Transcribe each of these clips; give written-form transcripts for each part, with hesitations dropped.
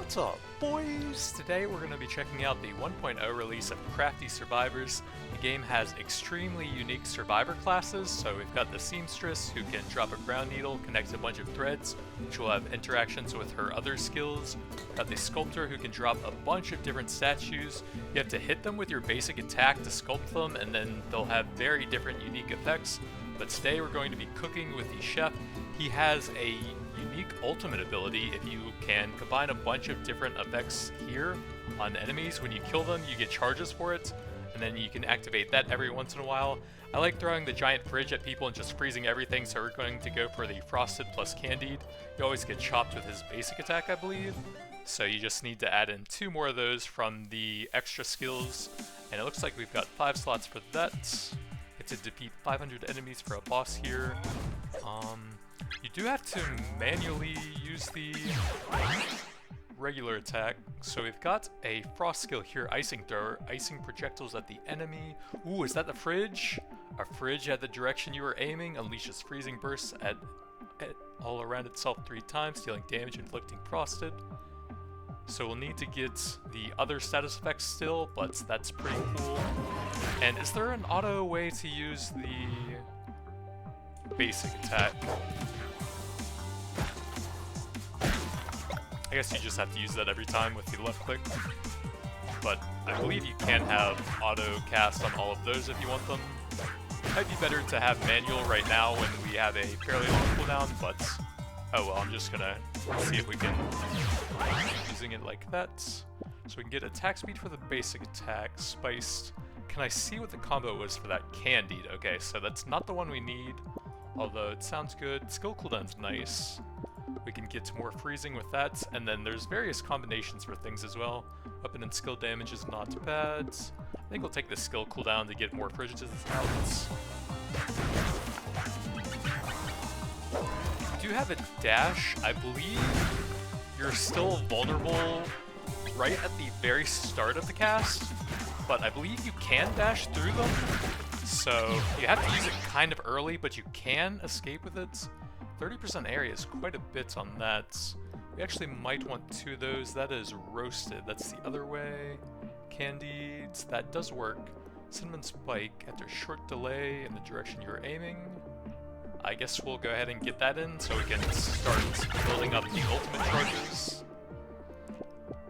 What's up, boys? Today we're going to be checking out the 1.0 release of Crafty Survivors. The game has extremely unique survivor classes, so we've got the Seamstress, who can drop a ground needle, connect a bunch of threads, which will have interactions with her other skills. We've got the Sculptor, who can drop a bunch of different statues. You have to hit them with your basic attack to sculpt them, and then they'll have very different unique effects. But today we're going to be cooking with the Chef. He has a unique ultimate ability. If you can combine a bunch of different effects here on enemies, when you kill them you get charges for it, and then you can activate that every once in a while. I like throwing the giant fridge at people and just freezing everything, so we're going to go for the frosted plus candied. You always get chopped with his basic attack, I believe, so you just need to add in 2 more of those from the extra skills, and it looks like we've got 5 slots for that. Get to defeat 500 enemies for a boss here. You do have to manually use the regular attack. So we've got a frost skill here, icing thrower, icing projectiles at the enemy. Ooh, is that the fridge? A fridge at the direction you were aiming unleashes freezing bursts at all around itself 3 times, dealing damage, inflicting frosted. So we'll need to get the other status effects still, but that's pretty cool. And is there an auto way to use the basic attack? I guess you just have to use that every time with the left click, but I believe you can have auto cast on all of those if you want them. Might be better to have manual right now when we have a fairly long cooldown, but oh well, I'm just gonna see if we can using it like that. So we can get attack speed for the basic attack, spiced. Can I see what the combo was for that candied? Okay, so that's not the one we need, although it sounds good. Skill cooldown's nice. We can get more freezing with that, and then there's various combinations for things as well. Weapon and skill damage is not bad. I think we'll take the skill cooldown to get more fridges out. You do have a dash. I believe you're still vulnerable right at the very start of the cast, but I believe you can dash through them. So you have to use it kind of early, but you can escape with it. 30% area is quite a bit on that. We actually might want 2 of those. That is roasted. That's the other way. Candied. That does work. Cinnamon spike. After short delay in the direction you're aiming. I guess we'll go ahead and get that in so we can start building up the ultimate charges.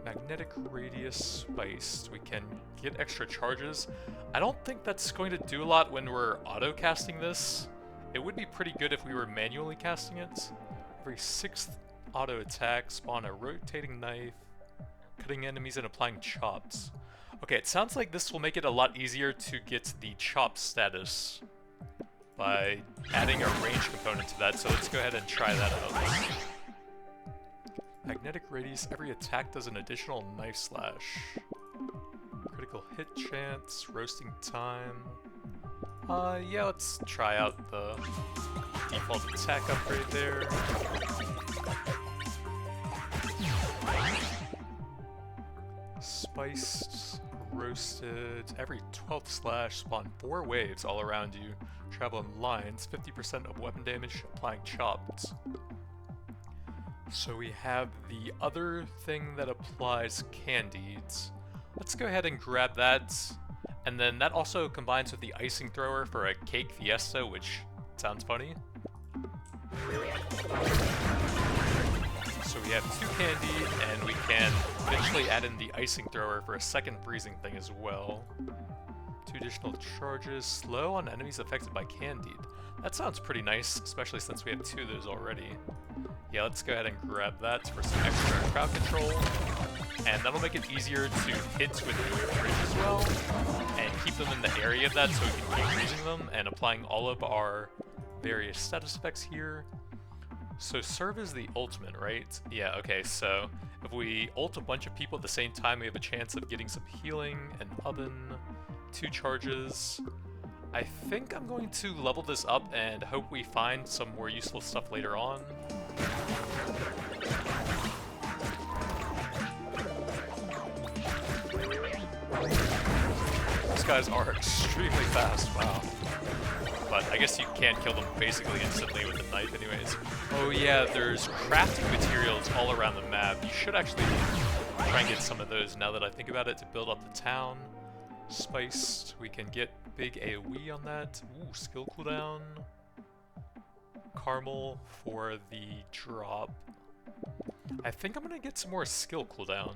Magnetic radius spiced. We can get extra charges. I don't think that's going to do a lot when we're auto casting this. It would be pretty good if we were manually casting it. Every 6th auto attack, spawn a rotating knife, cutting enemies and applying chops. Okay, it sounds like this will make it a lot easier to get the chop status by adding a range component to that, so let's go ahead and try that out. Magnetic radius, every attack does an additional knife slash. Critical hit chance, roasting time. Yeah, let's try out the default attack upgrade there. Spiced, roasted, every 12th slash, spawn 4 waves all around you. Travel in lines, 50% of weapon damage, applying chopped. So we have the other thing that applies candied. Let's go ahead and grab that. And then that also combines with the icing thrower for a cake fiesta, which sounds funny. So we have 2 candy, and we can eventually add in the icing thrower for a second freezing thing as well. 2 additional charges, slow on enemies affected by candied. That sounds pretty nice, especially since we have 2 of those already. Yeah, let's go ahead and grab that for some extra crowd control. And that'll make it easier to hit with the fridge as well, and keep them in the area of that so we can keep freezing them and applying all of our various status effects here. So serve as the ultimate, right? Yeah, okay, so if we ult a bunch of people at the same time, we have a chance of getting some healing, an oven, 2 charges. I think I'm going to level this up and hope we find some more useful stuff later on. These guys are extremely fast, wow. but I guess you can kill them basically instantly with a knife anyways. Oh yeah, there's crafting materials all around the map. You should actually try and get some of those now that I think about it to build up the town. Spiced, we can get big AoE on that. Ooh, skill cooldown. Caramel for the drop. I think I'm gonna get some more skill cooldown.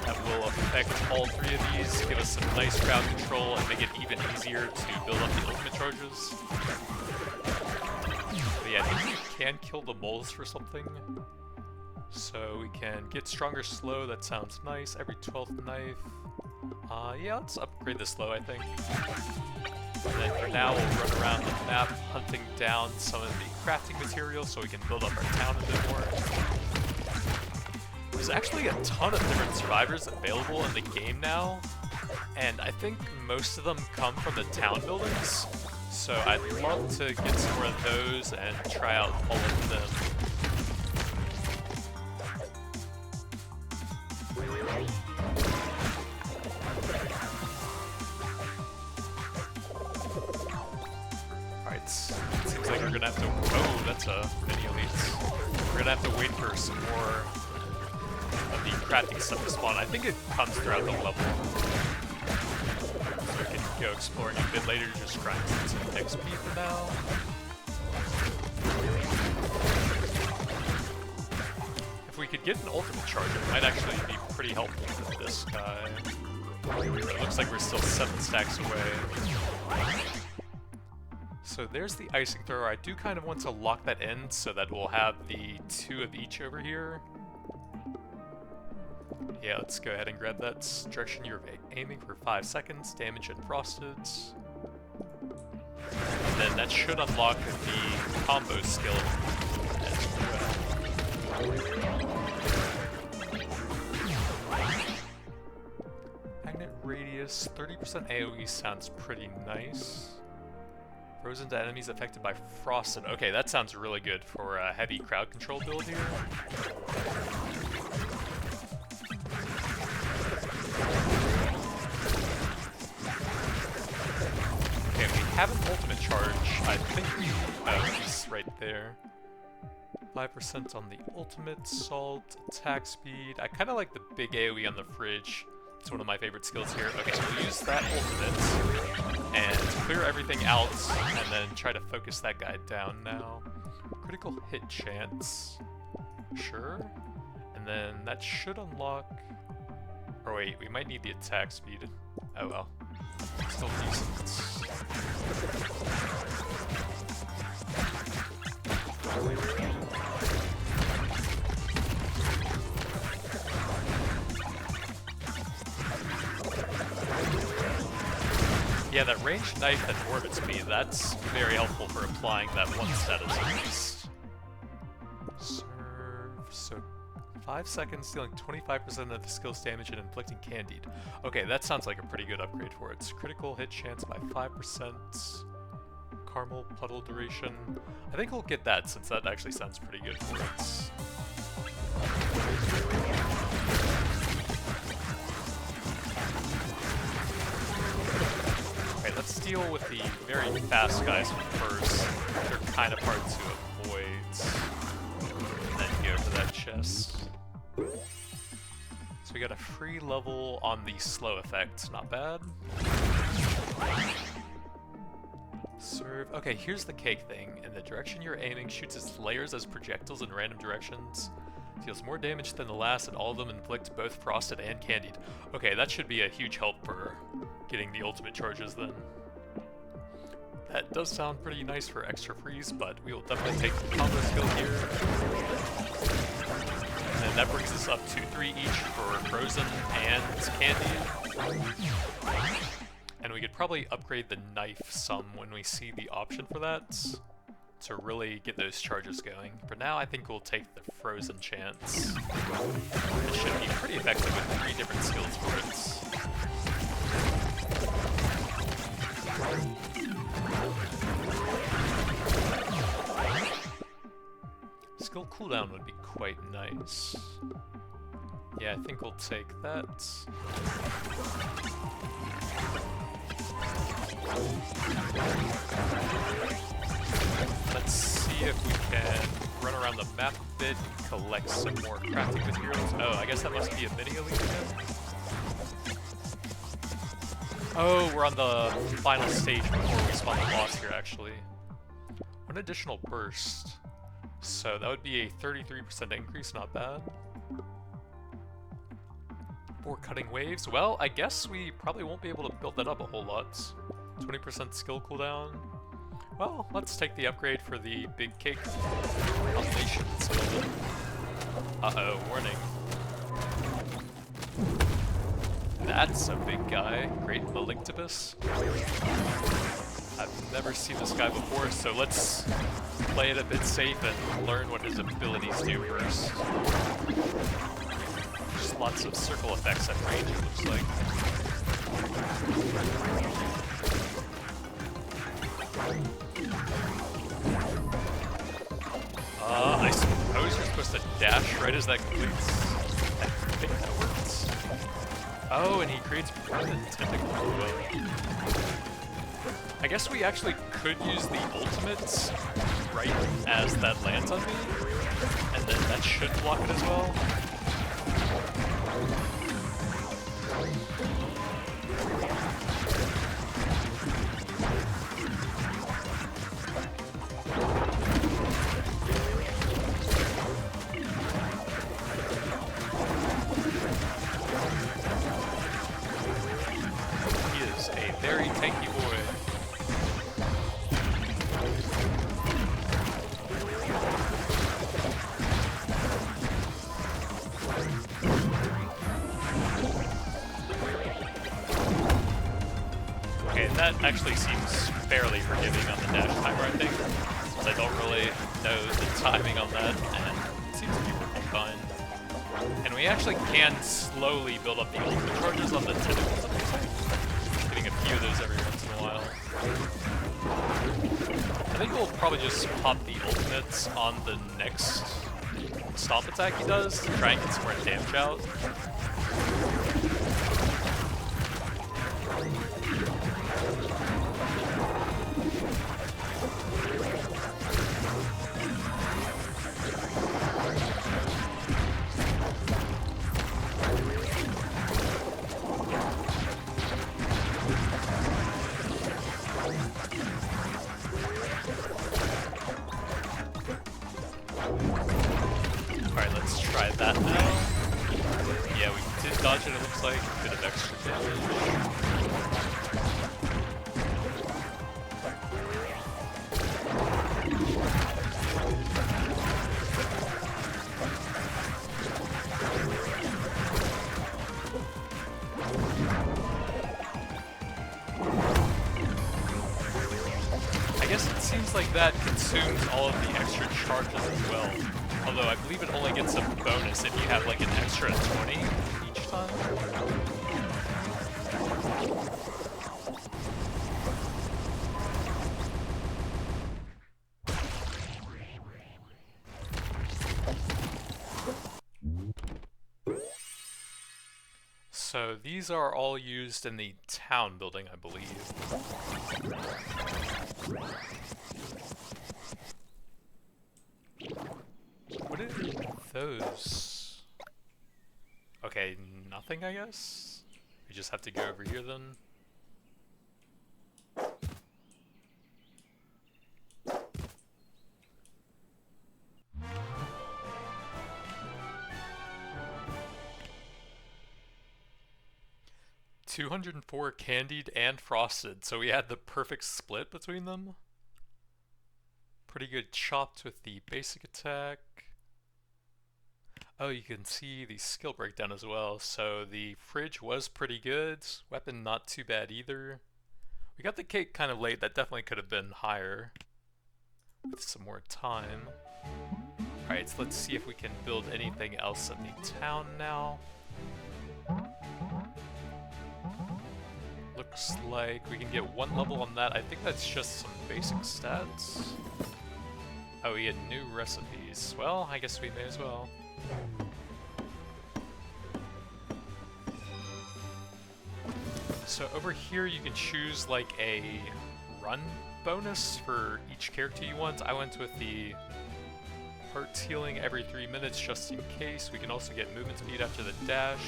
That will affect all three of these, give us some nice crowd control, and make it even easier to build up the ultimate charges. But yeah, I think we can kill the moles for something. So we can get stronger slow, that sounds nice. Every 12th knife. Yeah, let's upgrade the slow, I think. And then for now, we'll run around the map hunting down some of the crafting materials so we can build up our town a bit more. There's actually a ton of different survivors available in the game now, and I think most of them come from the town buildings. So I'd love to get some more of those and try out all of them. Seems like we're gonna have to. Oh, that's a mini elites. We're gonna have to wait for some more of the crafting stuff to spawn. I think it comes throughout the level. So we can go exploring a bit later, just grind some XP for now. If we could get an ultimate charge, it might actually be pretty helpful for this guy. It looks like we're still 7 stacks away. So there's the icing thrower. I do kind of want to lock that in so that we'll have the 2 of each over here. Yeah, let's go ahead and grab that. Direction you're aiming for 5 seconds, damage and frosted. And then that should unlock the combo skill as well. Magnet radius, 30% AoE sounds pretty nice. Frozen to enemies affected by frosted. Okay, that sounds really good for a heavy crowd control build here. Okay, we have an ultimate charge. I think we... Oh, he's right there. 5% on the ultimate, salt, attack speed. I kind of like the big AoE on the fridge. It's one of my favorite skills here. Okay, we'll use that ultimate and clear everything out and then try to focus that guy down now. Critical hit chance. Sure. And then that should unlock... Or wait, we might need the attack speed. Oh well. Still decent. Yeah, that ranged knife that orbits me, that's very helpful for applying that one status at least. Serve, so 5 seconds, dealing 25% of the skill's damage and inflicting candied. Okay, that sounds like a pretty good upgrade for it. Critical hit chance by 5%, caramel puddle duration. I think we'll get that since that actually sounds pretty good for it. Let's deal with the very fast guys first. They're kind of hard to avoid. And then go for that chest. So we got a free level on the slow effect. Not bad. Serve. Okay, here's the cake thing. In the direction you're aiming, shoots its layers as projectiles in random directions. Deals more damage than the last, and all of them inflict both frosted and candied. Okay, that should be a huge help for getting the ultimate charges then. That does sound pretty nice for extra freeze, but we will definitely take the combo skill here. And that brings us up to 3 each for frozen and candied. And we could probably upgrade the knife some when we see the option for that, to really get those charges going. For now, I think we'll take the frozen chance. It should be pretty effective with 3 different skills for it. Skill cooldown would be quite nice. Yeah, I think we'll take that. Let's see if we can run around the map a bit and collect some more crafting materials. Oh, I guess that must be a mini elite again. Oh, we're on the final stage before we spawn the boss here, actually. One additional burst. So that would be a 33% increase, not bad. 4 cutting waves. Well, I guess we probably won't be able to build that up a whole lot. 20% skill cooldown. Well, let's take the upgrade for the big cake combination and build it. Uh-oh, warning. That's a big guy. Great Malignous. I've never seen this guy before, so let's play it a bit safe and learn what his abilities do first. Just lots of circle effects at range, it looks like. I suppose you're supposed to dash right as that completes. I think that works. Oh, and he creates permanent tentacle. I guess we actually could use the ultimates right as that lands on me, and then that should block it as well. He is a very tanky boy. That actually seems fairly forgiving on the dash timer, I think, since I don't really know the timing on that, and it seems to be working fine. And we actually can slowly build up the ultimate charges on the tentacles, it looks like. Getting a few of those every once in a while. I think we'll probably just pop the ultimates on the next stomp attack he does to try and get some more damage out. Alright, let's try that now. Yeah, we did dodge it, it looks like. A bit of extra damage. I guess it seems like that consumes all of the extra charges as well. Although I believe it only gets a bonus if you have like an extra 20 each time. So these are all used in the town building, I believe. What are those? Okay, nothing, I guess? We just have to go over here then. $204 candied and frosted, so we had the perfect split between them. Pretty good chopped with the basic attack. Oh, you can see the skill breakdown as well. So the fridge was pretty good. Weapon not too bad either. We got the cake kind of late. That definitely could have been higher with some more time. Alright, so let's see if we can build anything else in the town now. Looks like we can get 1 level on that. I think that's just some basic stats. Oh, we had new recipes. Well, I guess we may as well. So over here you can choose like a run bonus for each character you want. I went with the hearts healing every 3 minutes just in case. We can also get movement speed after the dash.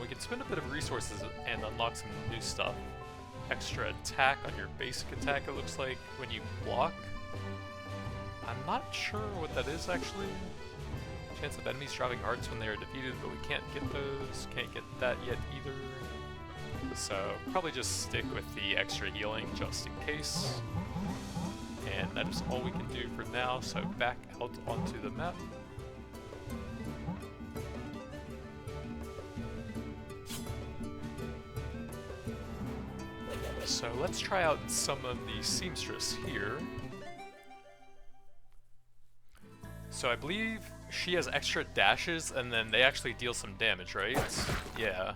We can spend a bit of resources and unlock some new stuff. Extra attack on your basic attack, it looks like, when you block. I'm not sure what that is actually. Chance of enemies dropping hearts when they are defeated, but we can't get those. Can't get that yet either. So probably just stick with the extra healing just in case. And that is all we can do for now, so back out onto the map. So let's try out some of the Seamstress here. So I believe she has extra dashes and then they actually deal some damage, right? Yeah.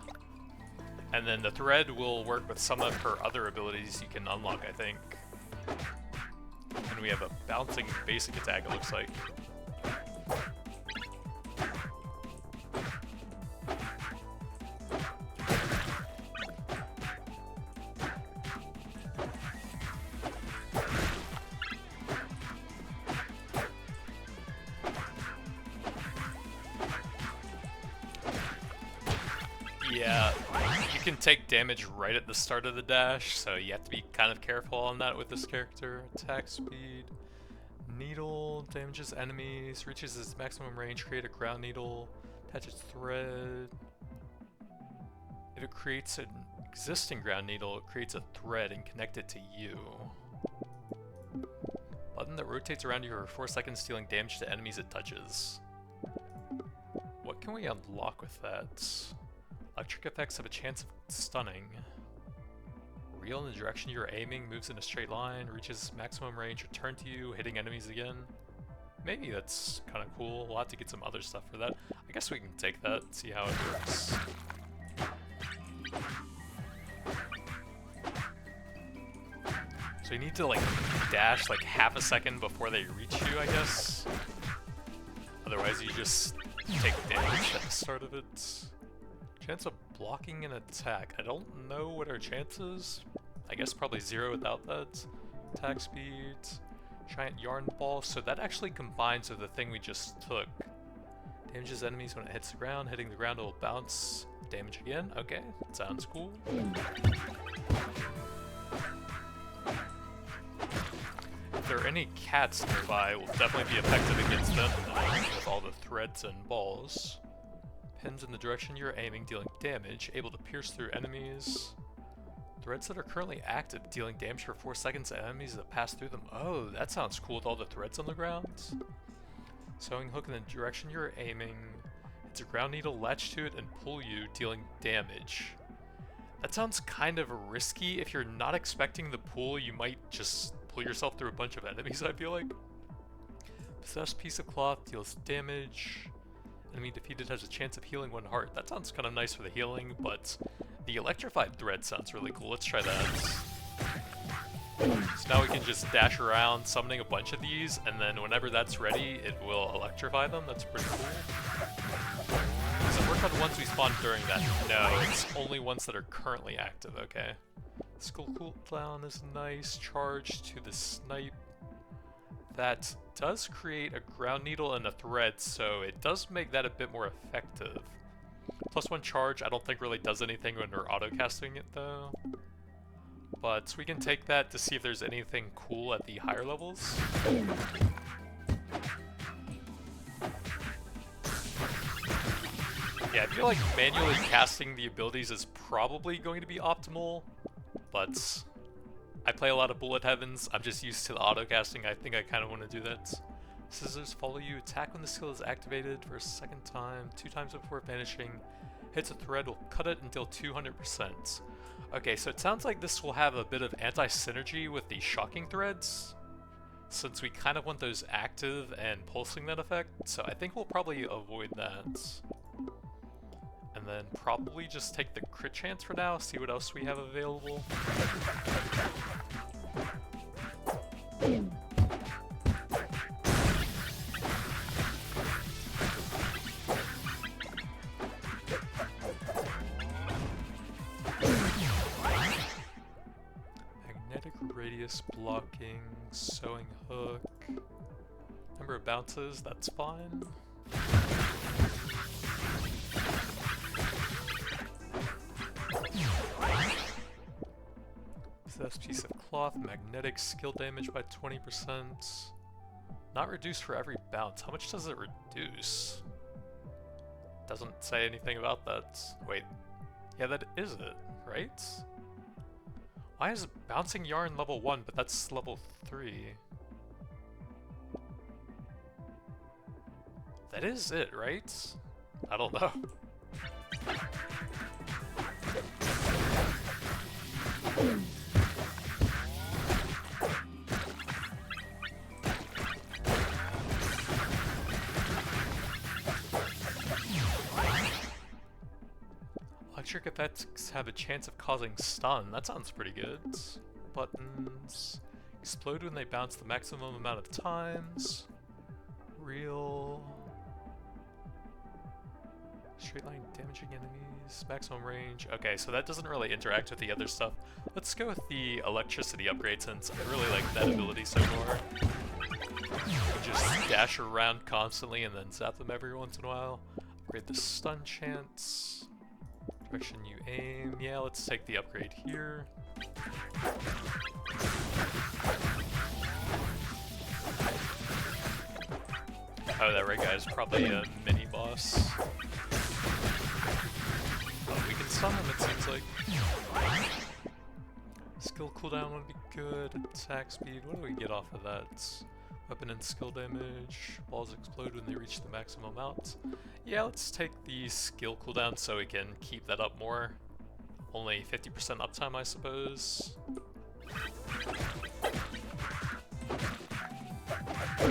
And then the thread will work with some of her other abilities you can unlock, I think. And we have a bouncing basic attack, it looks like. Yeah, you can take damage right at the start of the dash, so you have to be kind of careful on that with this character. Attack speed, needle, damages enemies, reaches its maximum range, create a ground needle, attaches thread. If it creates an existing ground needle, it creates a thread and connect it to you. Button that rotates around you for 4 seconds, dealing damage to enemies it touches. What can we unlock with that? Electric effects have a chance of stunning. Reel in the direction you're aiming, moves in a straight line, reaches maximum range, return to you, hitting enemies again. Maybe that's kind of cool. We'll have to get some other stuff for that. I guess we can take that and see how it works. So you need to like dash like half a second before they reach you, I guess. Otherwise you just take damage at the start of it. Chance of blocking an attack. I don't know what our chance is. I guess probably 0 without that. Attack speed, giant yarn ball. So that actually combines with the thing we just took. Damages enemies when it hits the ground. Hitting the ground, it will bounce. Damage again. Okay, sounds cool. If there are any cats nearby, it will definitely be effective against them with all the threads and balls. Pins in the direction you're aiming, dealing damage, able to pierce through enemies. Threads that are currently active, dealing damage for 4 seconds to enemies that pass through them. Oh, that sounds cool with all the threads on the ground. Sewing hook in the direction you're aiming. It's a ground needle, latch to it and pull you, dealing damage. That sounds kind of risky. If you're not expecting the pull, you might just pull yourself through a bunch of enemies, I feel like. Possessed piece of cloth, deals damage. Enemy defeated has a chance of healing 1 heart. That sounds kind of nice for the healing, but the electrified thread sounds really cool. Let's try that. So now we can just dash around, summoning a bunch of these, and then whenever that's ready, it will electrify them. That's pretty cool. Does it work on the ones we spawned during that? No, it's only ones that are currently active. Okay. Skull cooldown is nice. Charge to the snipe. That does create a ground needle and a thread, so it does make that a bit more effective. +1 charge, I don't think really does anything when we're auto-casting it though. But we can take that to see if there's anything cool at the higher levels. Yeah, I feel like manually casting the abilities is probably going to be optimal, but I play a lot of Bullet Heavens. I'm just used to the auto-casting. I think I kind of want to do that. Scissors follow you. Attack when the skill is activated for a 2nd time. 2 times before vanishing. Hits a thread, will cut it until 200%. Okay, so it sounds like this will have a bit of anti-synergy with the shocking threads, since we kind of want those active and pulsing that effect. So I think we'll probably avoid that. And then probably just take the crit chance for now, see what else we have available. radius blocking, sewing hook. Number of bounces, that's fine. Possessed piece of cloth, magnetic skill damage by 20%. Not reduced for every bounce. How much does it reduce? Doesn't say anything about that. Wait. Yeah, that is it, right? Why is bouncing yarn level 1, but that's level 3? That is it, right? I don't know. Electric effects have a chance of causing stun. That sounds pretty good. Buttons. Explode when they bounce the maximum amount of times. Real. Straight line damaging enemies. Maximum range. Okay, so that doesn't really interact with the other stuff. Let's go with the electricity upgrade since I really like that ability so far. You can just dash around constantly and then zap them every once in a while. Upgrade the stun chance. Direction you aim. Yeah, let's take the upgrade here. Oh, that red guy is probably a mini boss. Oh, we can stun him, it seems like. Skill cooldown would be good. Attack speed. What do we get off of that? Weapon and skill damage. Balls explode when they reach the maximum amount. Yeah, let's take the skill cooldown so we can keep that up more. Only 50% uptime, I suppose.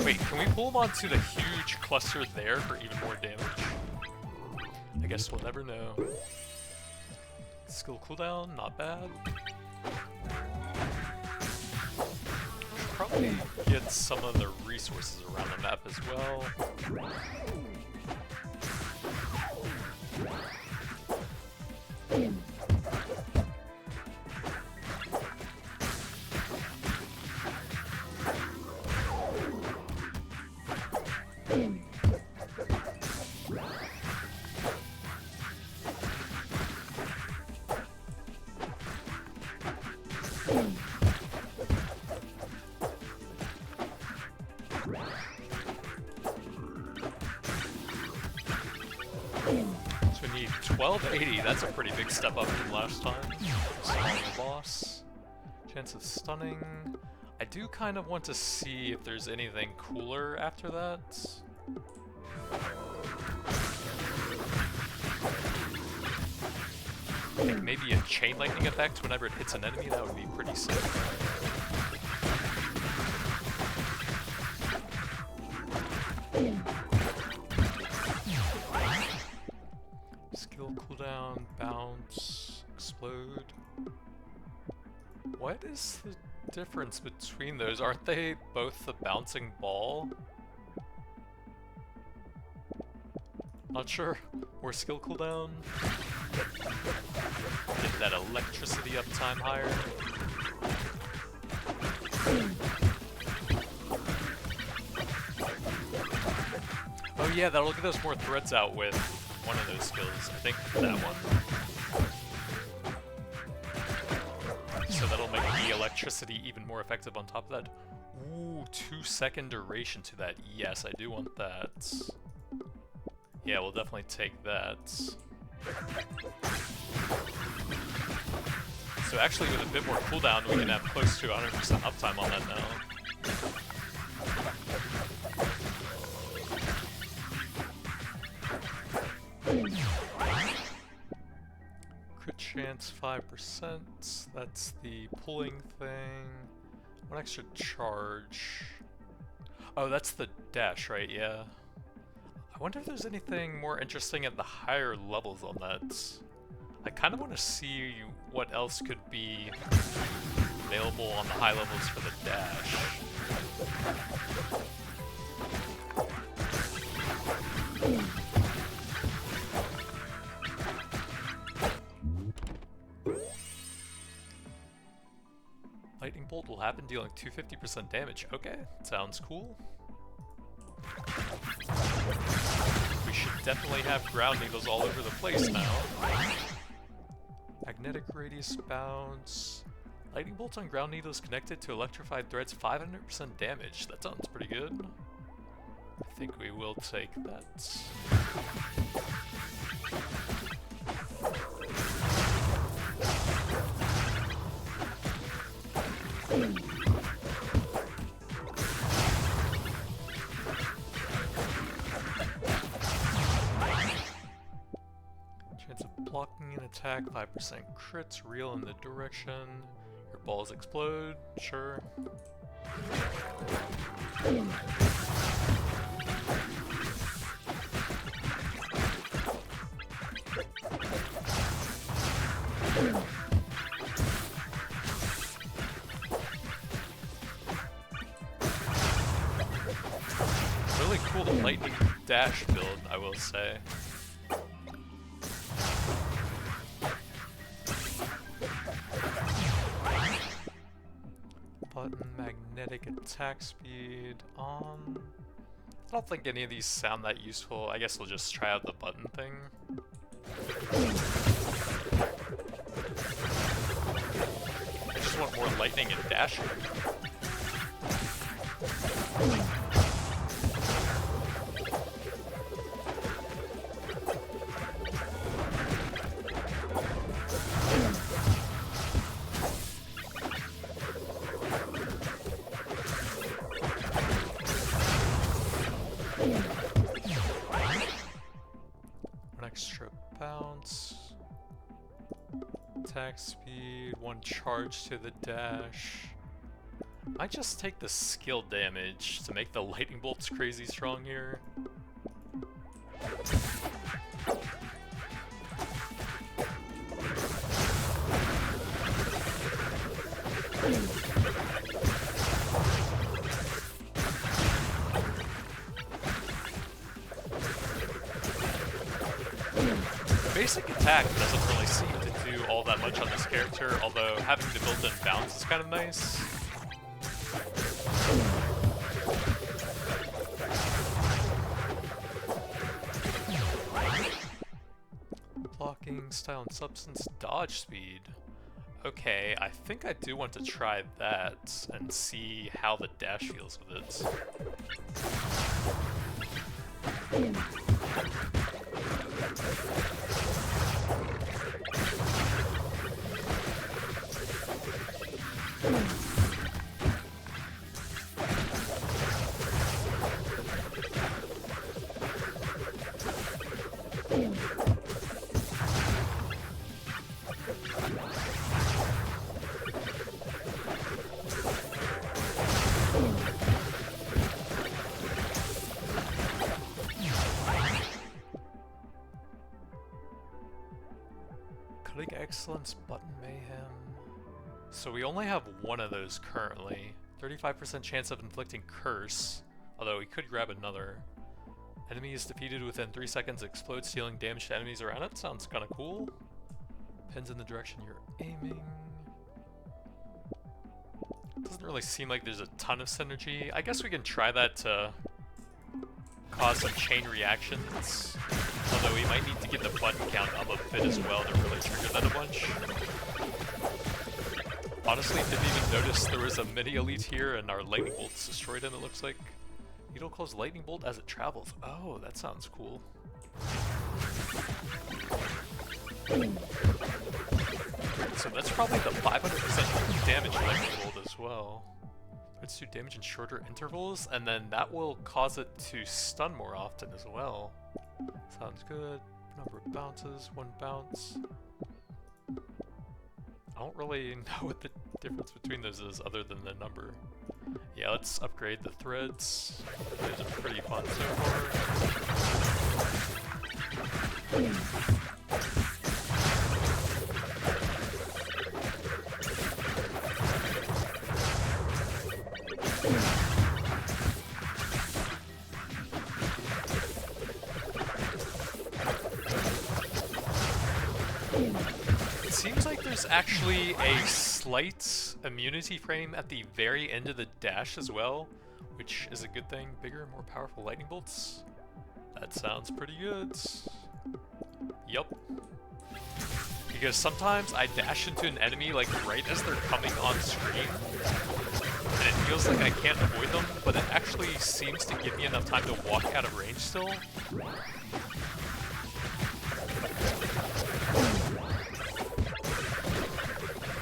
Wait, can we pull him onto the huge cluster there for even more damage? I guess we'll never know. Skill cooldown, not bad. Probably get some of the resources around the map as well. So we need 1280, that's a pretty big step up from last time. Small boss. Chance of stunning. I do kind of want to see if there's anything cooler after that. I think maybe a chain lightning effect whenever it hits an enemy, that would be pretty sick. Skill cooldown, bounce, explode. What is the difference between those? Aren't they both the bouncing ball? Not sure. More skill cooldown. Get that electricity uptime higher. Oh yeah, that'll get us more threads out with one of those skills. I think that one. So that'll make the electricity even more effective on top of that. Ooh, 2-second duration to that. Yes, I do want that. Yeah, we'll definitely take that. So actually with a bit more cooldown, we can have close to 100% uptime on that now. Crit chance 5%, that's the pulling thing. One extra charge. Oh, that's the dash, right? Yeah. I wonder if there's anything more interesting at the higher levels on that. I kind of want to see what else could be available on the high levels for the dash. Lightning bolt will happen, dealing 250% damage. Okay, sounds cool. We should definitely have ground needles all over the place now. Magnetic radius bounce. Lightning bolts on ground needles connected to electrified threads, 500% damage. That sounds pretty good. I think we will take that. Chance of blocking an attack, 5% crits, real in the direction. Your balls explode, sure. Really cool lightning dash build, I will say. Button, magnetic attack speed, I don't think any of these sound that useful. I guess we'll just try out the button thing. I just want more lightning and dashing. Extra bounce, attack speed, 1 charge to the dash. Might just take the skill damage to make the lightning bolts crazy strong here. Basic attack doesn't really seem to do all that much on this character, although having the built-in bounce is kind of nice. Blocking, style and substance, dodge speed. Okay, I think I do want to try that and see how the dash feels with it. Cutting Excellence, Button Mayhem. So we only have one of those currently. 35% chance of inflicting Curse, although we could grab another. Enemy is defeated within 3 seconds, explodes, dealing damage to enemies around it. Sounds kind of cool. Depends on the direction you're aiming. Doesn't really seem like there's a ton of synergy. I guess we can try that to cause some chain reactions. Although we might need to get the button count up a bit as well to really trigger that a bunch. Honestly, didn't even notice there was a mini elite here and our lightning bolt's destroyed him, it looks like. Needle close lightning bolt as it travels. Oh, that sounds cool. So that's probably the 500% damage lightning bolt as well. Let's do damage in shorter intervals, and then that will cause it to stun more often as well. Sounds good. Number of bounces, 1 bounce. I don't really know what the difference between those is other than the number. Yeah, let's upgrade the threads. Those are pretty fun so far. It seems like there's actually a slight immunity frame at the very end of the dash as well, which is a good thing. Bigger and more powerful lightning bolts. That sounds pretty good. Yup. Because sometimes I dash into an enemy like right as they're coming on screen, and it feels like I can't avoid them, but it actually seems to give me enough time to walk out of range still.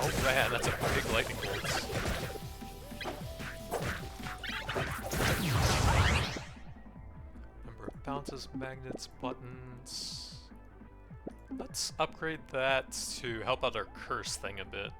Oh man, that's a big lightning bolt. Number of bounces, magnets, buttons. Let's upgrade that to help out our curse thing a bit.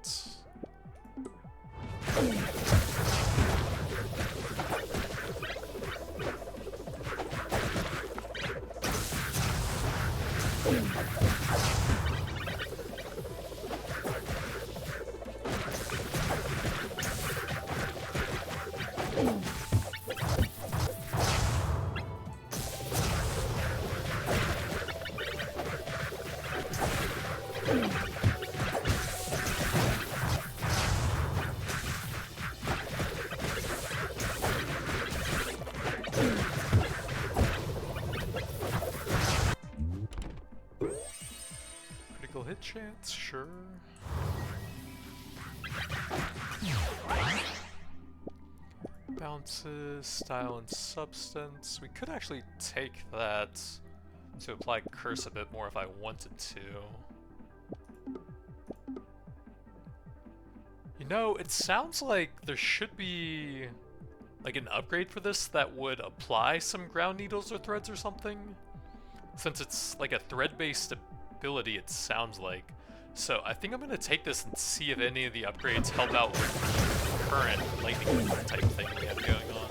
Critical hit chance, sure. Bounces, style and substance. We could actually take that to apply curse a bit more if I wanted to. You know, it sounds like there should be like an upgrade for this that would apply some ground needles or threads or something. Since it's like a thread-based ability, it sounds like. So I think I'm gonna take this and see if any of the upgrades help out with the current lightning type thing we have going on.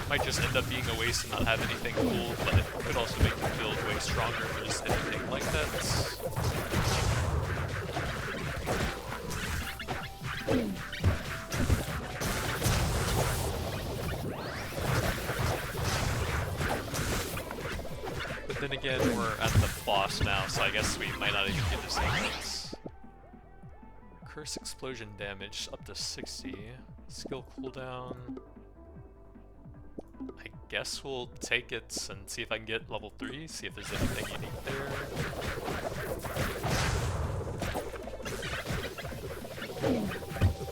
Might just end up being a waste and not have anything cool, but it could also make the build way stronger if there's anything like that. But then again, we're at the boss now, so I guess we might not even get to see this. Curse explosion damage up to 60. Skill cooldown. I guess we'll take it and see if I can get level 3, see if there's anything unique there.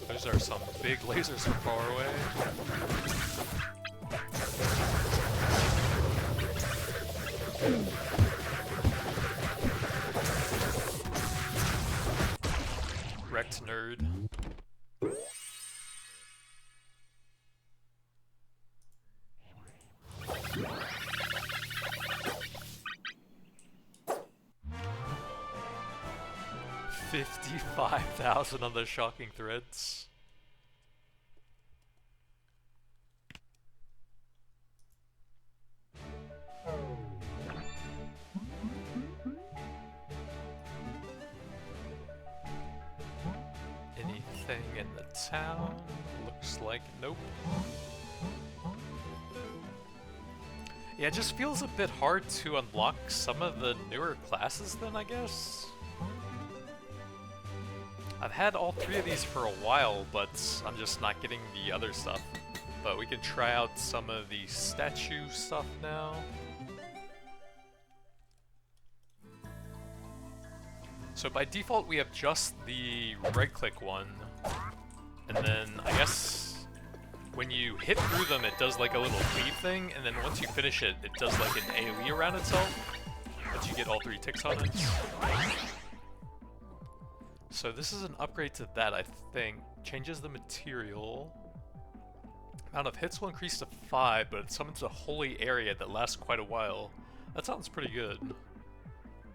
Those are some big lasers from far away. Wrecked nerd. $55,000 on the shocking threads. Anything in the town? Looks like nope. Yeah, it just feels a bit hard to unlock some of the newer classes then, I guess. I've had all 3 of these for a while, but I'm just not getting the other stuff. But we can try out some of the statue stuff now. So by default we have just the right-click one, and then I guess when you hit through them it does like a little cleave thing, and then once you finish it, it does like an AoE around itself, once you get all 3 ticks on it. So this is an upgrade to that, I think. Changes the material. Amount of hits will increase to 5, but it summons a holy area that lasts quite a while. That sounds pretty good.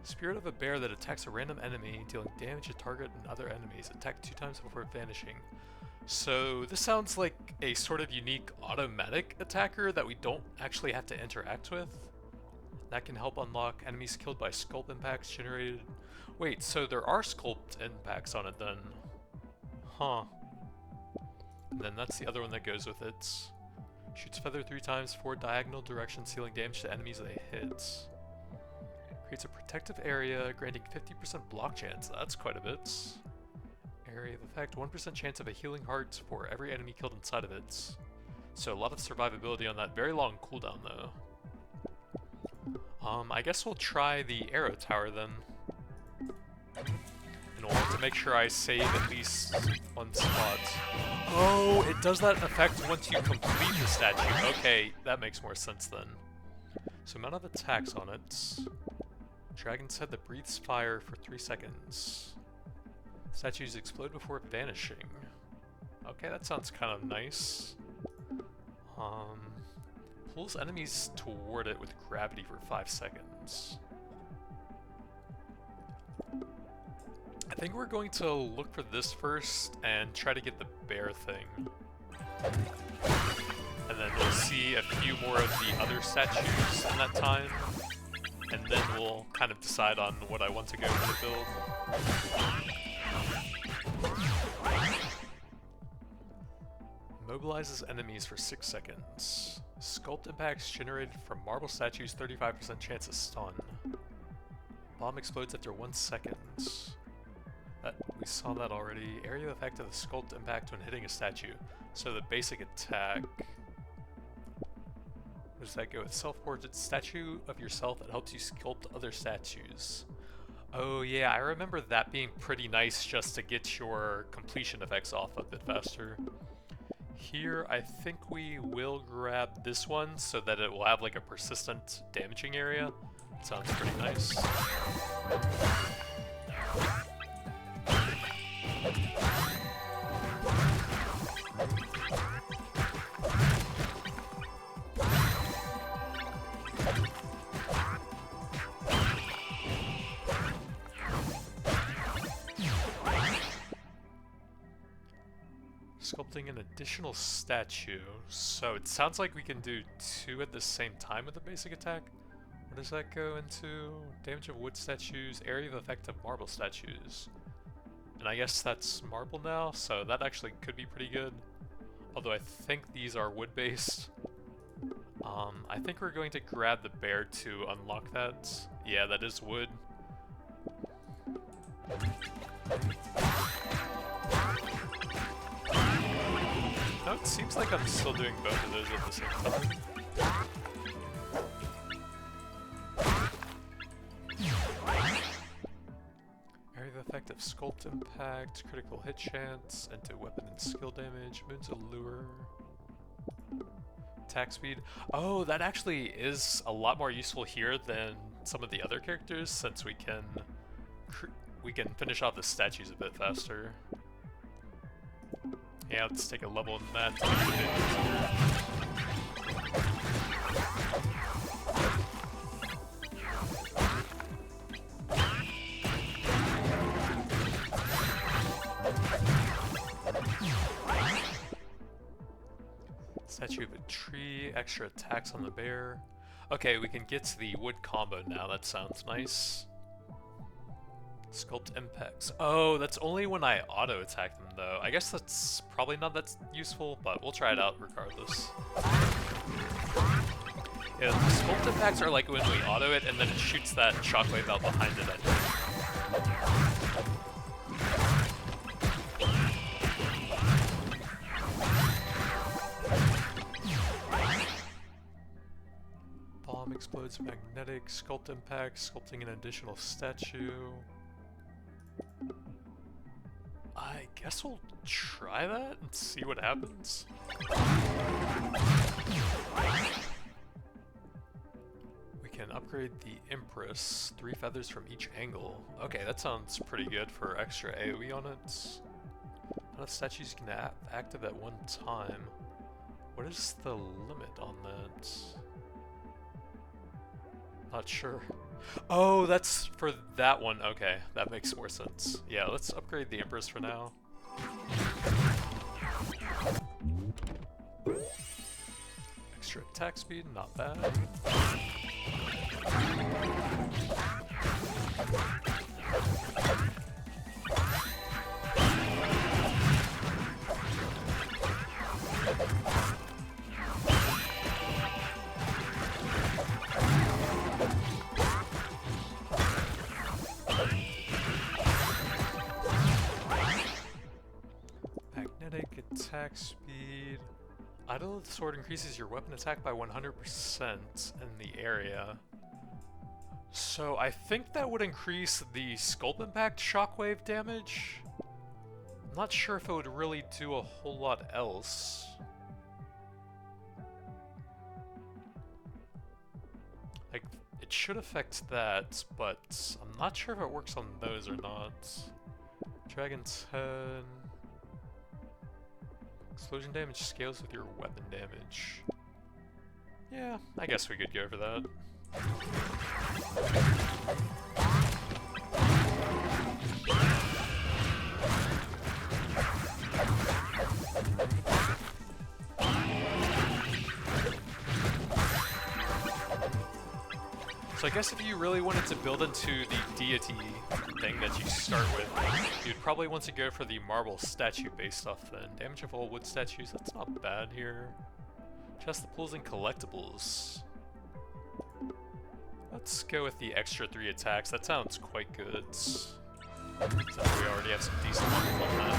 Spirit of a bear that attacks a random enemy, dealing damage to target and other enemies. Attack 2 times before vanishing. So this sounds like a sort of unique automatic attacker that we don't actually have to interact with. That can help unlock enemies killed by sculpt impacts generated. Wait, so there are sculpt impacts on it then? Huh. And then that's the other one that goes with it. Shoots feather 3 times, 4 diagonal directions, dealing damage to enemies they hit. Creates a protective area, granting 50% block chance. That's quite a bit. Area of effect, 1% chance of a healing heart for every enemy killed inside of it. So a lot of survivability on that. Very long cooldown though. I guess we'll try the arrow tower then. And we'll have to make sure I save at least one spot. Oh, it does that effect once you complete the statue. Okay, that makes more sense then. So amount of attacks on it. Dragon's head that breathes fire for 3 seconds. Statues explode before vanishing. Okay, that sounds kind of nice. Pulls enemies toward it with gravity for 5 seconds. I think we're going to look for this first and try to get the bear thing. And then we'll see a few more of the other statues in that time. And then we'll kind of decide on what I want to go for the build. Mobilizes enemies for 6 seconds. Sculpt impacts generated from marble statues, 35% chance of stun. Bomb explodes after 1 second. We saw that already. Area effect of the sculpt impact when hitting a statue. So the basic attack. What does that go with? Self-portrait statue of yourself that helps you sculpt other statues. Oh yeah, I remember that being pretty nice just to get your completion effects off a bit faster. Here, I think we will grab this one so that it will have like a persistent damaging area. Sounds pretty nice. Sculpting an additional statue. So it sounds like we can do 2 at the same time with the basic attack. What does that go into? Damage of wood statues, area of effect of marble statues. And I guess that's marble now, so that actually could be pretty good. Although I think these are wood-based. I think we're going to grab the bear to unlock that. Yeah, that is wood. No, it seems like I'm still doing both of those at the same time. Area of effect of sculpt impact, critical hit chance, into weapon and skill damage, moon's allure, attack speed. Oh, that actually is a lot more useful here than some of the other characters, since we can finish off the statues a bit faster. Yeah, let's take a level in that to make it a bit easier. Statue of a tree, extra attacks on the bear. Okay, we can get to the wood combo now, that sounds nice. Sculpt impacts. Oh, that's only when I auto-attack them though. I guess that's probably not that useful, but we'll try it out regardless. Yeah, the sculpt impacts are like when we auto it and then it shoots that shockwave out behind it, I think. Bomb explodes magnetic, sculpt impact, sculpting an additional statue. I guess we'll try that and see what happens. We can upgrade the Empress, 3 feathers from each angle. Okay, that sounds pretty good for extra AoE on it. Enough statues you can active at one time. What is the limit on that? Not sure. Oh, that's for that one. Okay, that makes more sense. Yeah, let's upgrade the Empress for now. Extra attack speed, not bad. attack speed. Idle of the sword increases your weapon attack by 100% in the area. So I think that would increase the Sculpt Impact shockwave damage. I'm not sure if it would really do a whole lot else. Like, it should affect that, but I'm not sure if it works on those or not. Dragon's Head. Explosion damage scales with your weapon damage. Yeah, I guess we could go for that. So I guess if you really wanted to build into the deity thing that you start with, you'd probably want to go for the marble statue based off then. Damage of all wood statues, that's not bad here. Chest of pools and collectibles. Let's go with the extra 3 attacks, that sounds quite good. Since we already have some decent ones on that.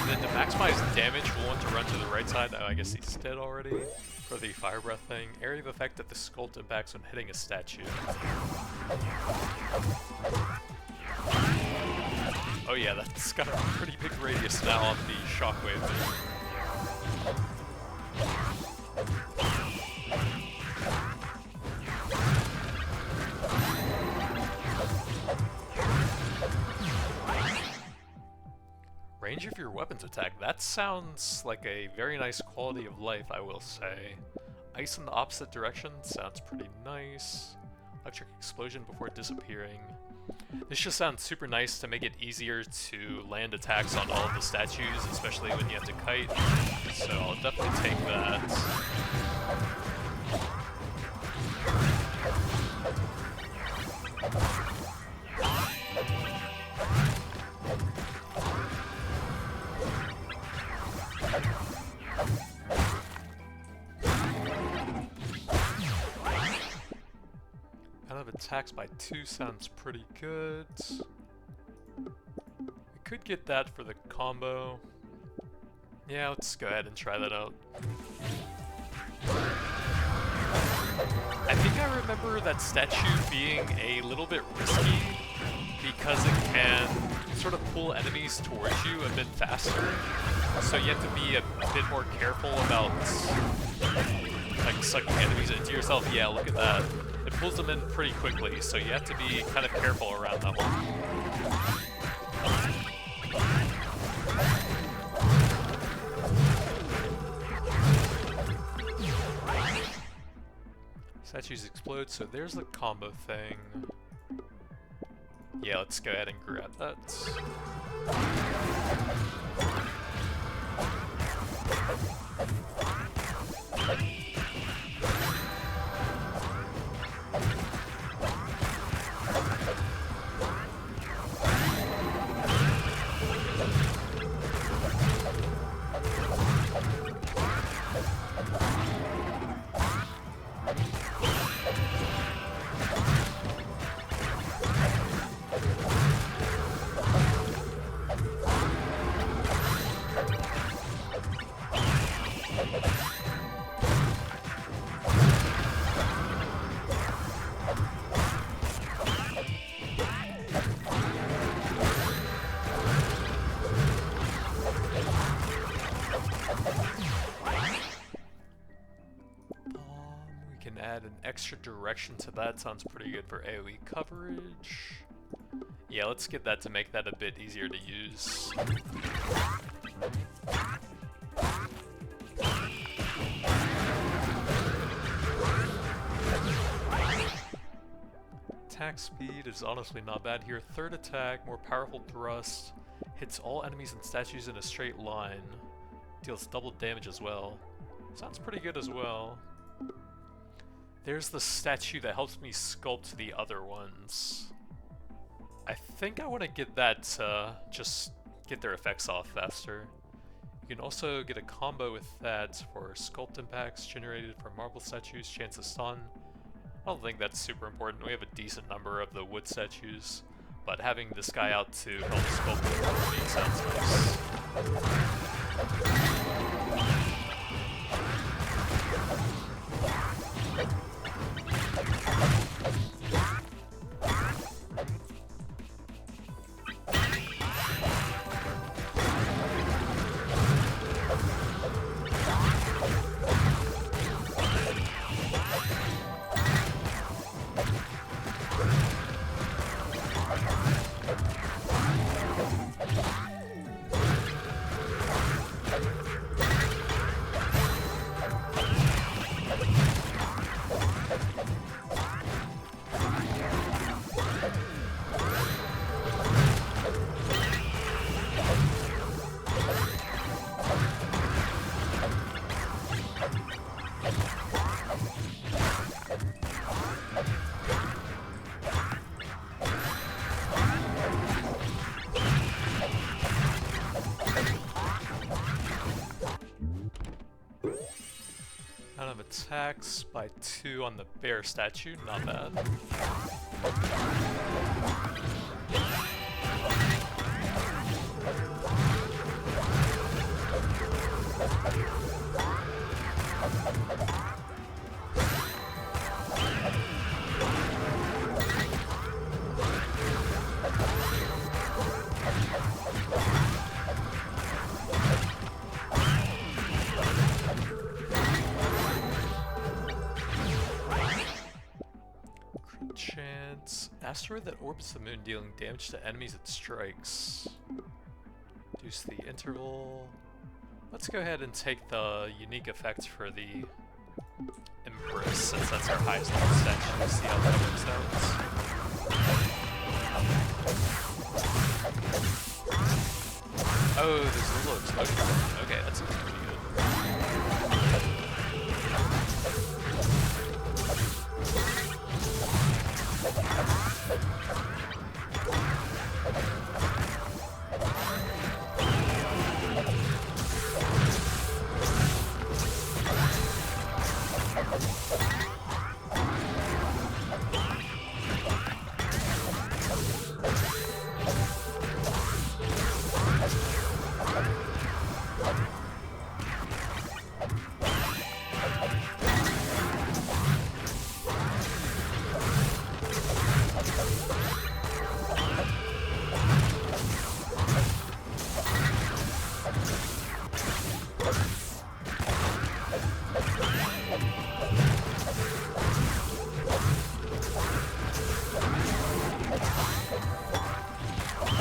Then to maximize damage, we'll want to run to the right side. Oh, I guess he's dead already. For the fire breath thing, area of effect that the sculpt impacts when hitting a statue. Oh yeah, that's got a pretty big radius now on the shockwave thing. Range of your weapons attack. That sounds like a very nice quality of life, I will say. Ice in the opposite direction sounds pretty nice. Electric explosion before disappearing. This just sounds super nice to make it easier to land attacks on all of the statues, especially when you have to kite. So I'll definitely take that. Attacks by 2 sounds pretty good. We could get that for the combo. Yeah, let's go ahead and try that out. I think I remember that statue being a little bit risky because it can sort of pull enemies towards you a bit faster. So you have to be a bit more careful about like sucking enemies into yourself. Yeah, look at that. It pulls them in pretty quickly, so you have to be kind of careful around that one. Statues explode, so there's the combo thing. Yeah, let's go ahead and grab that. Extra direction to that sounds pretty good for AoE coverage. Yeah, let's get that to make that a bit easier to use. Attack speed is honestly not bad here. Third attack, more powerful thrust, hits all enemies and statues in a straight line, deals double damage as well. Sounds pretty good as well. There's the statue that helps me sculpt the other ones. I think I want to get that to just get their effects off faster. You can also get a combo with that for sculpt impacts generated from marble statues, chance of stun. I don't think that's super important. We have a decent number of the wood statues, but having this guy out to help sculpt the sounds nice. Attacks by 2 on the bear statue, not bad. Asteroid that orbits the moon, dealing damage to enemies it strikes. Reduce the interval. Let's go ahead and take the unique effect for the Empress, since that's our highest level statue. Let's see how that works out. Oh, there's a little explosion. Okay, that seems pretty good.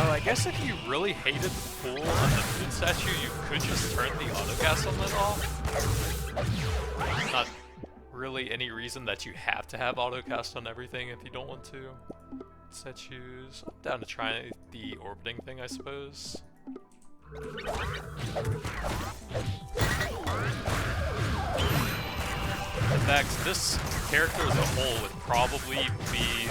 I guess if you really hated the pool on the moon statue, you could just turn the autocast on that off. Not really any reason that you have to have autocast on everything if you don't want to. Statues. I'm down to try the orbiting thing, I suppose. In fact, this character as a whole would probably be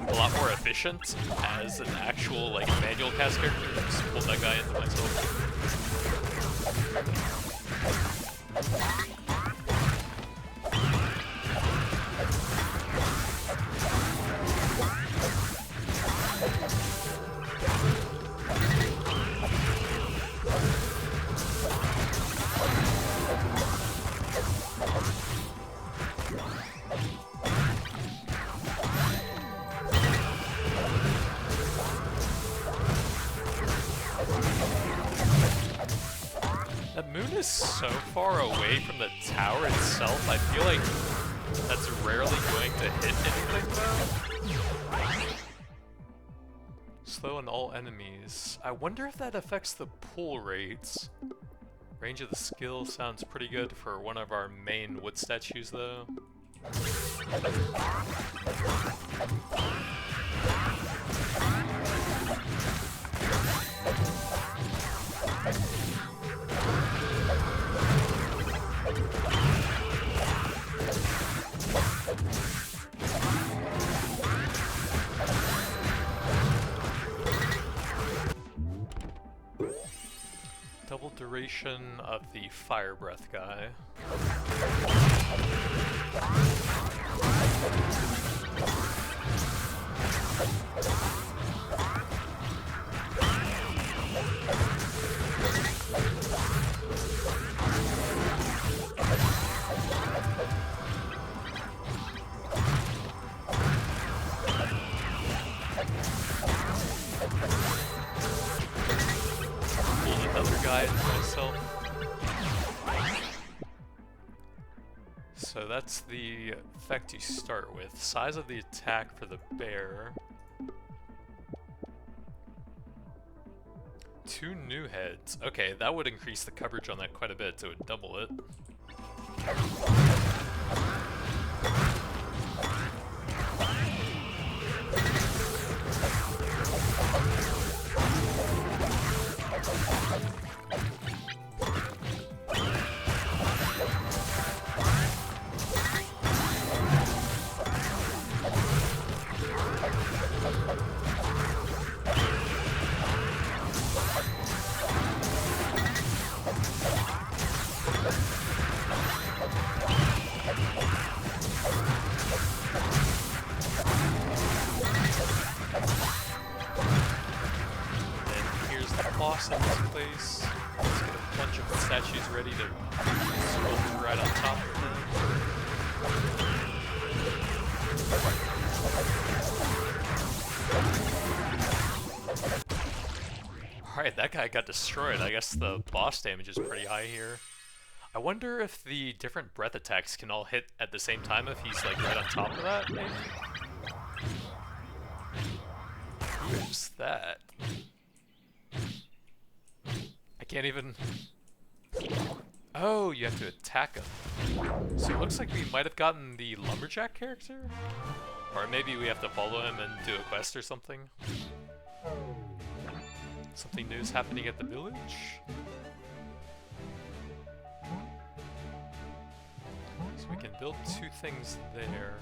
a lot more efficient as an actual, like, manual cast character. Just pull that guy into myself. That moon is so far away from the tower itself, I feel like that's rarely going to hit anything though. Slow on all enemies. I wonder if that affects the pull rates. Range of the skill sounds pretty good for one of our main wood statues though. Double duration of the fire breath guy. So that's the effect you start with. Size of the attack for the bear. 2 new heads. Okay, that would increase the coverage on that quite a bit, so it would double it. Boss in this place. Let's get a bunch of statues ready to sculpt right on top of them. Alright, that guy got destroyed. I guess the boss damage is pretty high here. I wonder if the different breath attacks can all hit at the same time if he's like right on top of that, maybe? Who's that? I can't even... Oh, you have to attack him. So it looks like we might have gotten the lumberjack character? Or maybe we have to follow him and do a quest or something. Something new is happening at the village? So we can build 2 things there.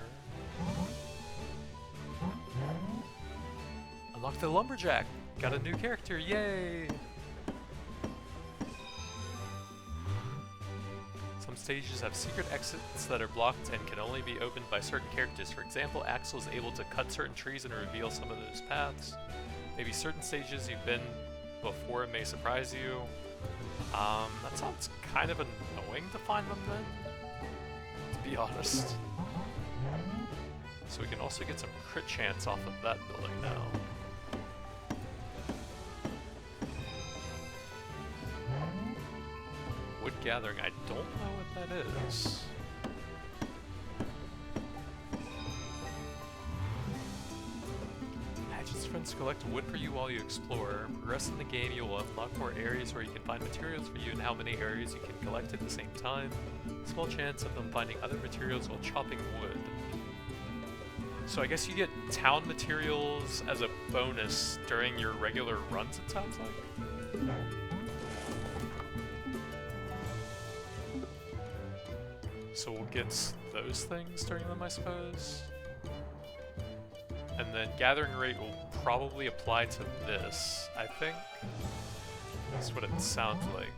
Unlock the lumberjack! Got a new character, yay! Some stages have secret exits that are blocked and can only be opened by certain characters. For example, Axel is able to cut certain trees and reveal some of those paths. Maybe certain stages you've been before may surprise you. That sounds kind of annoying to find them then, to be honest. So we can also get some crit chance off of that building now. Wood gathering, I don't know what that is. Hatchet's friends collect wood for you while you explore. Progress in the game, you will unlock more areas where you can find materials for you and how many areas you can collect at the same time. Small chance of them finding other materials while chopping wood. So I guess you get town materials as a bonus during your regular runs, it sounds like? So we'll get those things during them, I suppose. And then gathering rate will probably apply to this, I think. That's what it sounds like.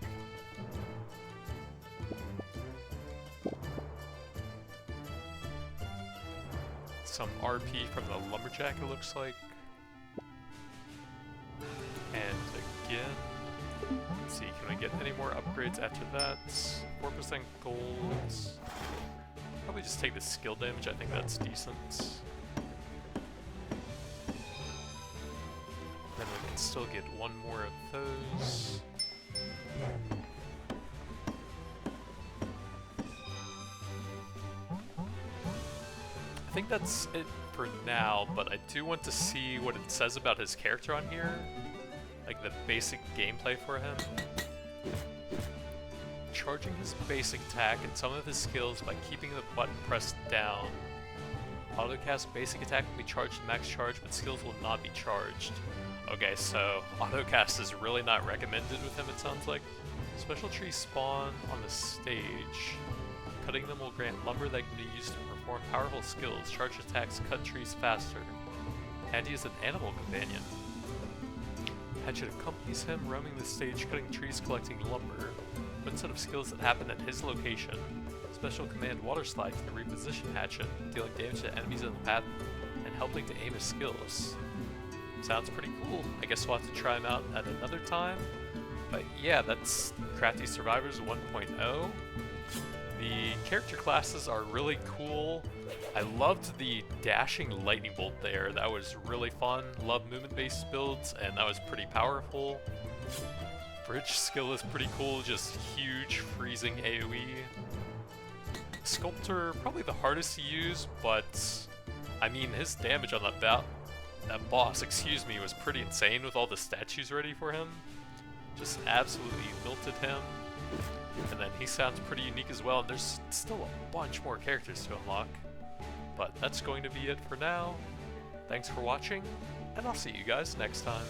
Some RP from the lumberjack, it looks like. And again, let's see, can we get any more upgrades after that? 4% gold. Probably just take the skill damage, I think that's decent. Then we can still get 1 more of those. I think that's it for now, but I do want to see what it says about his character on here. Like the basic gameplay for him. Charging his basic attack and some of his skills by keeping the button pressed down. Autocast basic attack will be charged to max charge, but skills will not be charged. Okay, so autocast is really not recommended with him, it sounds like. Special trees spawn on the stage. Cutting them will grant lumber that can be used to perform powerful skills. Charged attacks cut trees faster. Handy as an animal companion. Hatchet accompanies him, roaming the stage, cutting trees, collecting lumber. One set of skills that happen at his location. Special command Water Slide can reposition Hatchet, dealing damage to enemies in the path and helping to aim his skills. Sounds pretty cool. I guess we'll have to try him out at another time. But yeah, that's Crafty Survivors 1.0. The character classes are really cool. I loved the dashing lightning bolt there. That was really fun. Love movement-based builds, and that was pretty powerful. Bridge skill is pretty cool, just huge freezing AoE. Sculptor, probably the hardest to use, but I mean his damage on that boss, excuse me, was pretty insane with all the statues ready for him. Just absolutely melted him. And then he sounds pretty unique as well, and there's still a bunch more characters to unlock. But that's going to be it for now. Thanks for watching, and I'll see you guys next time.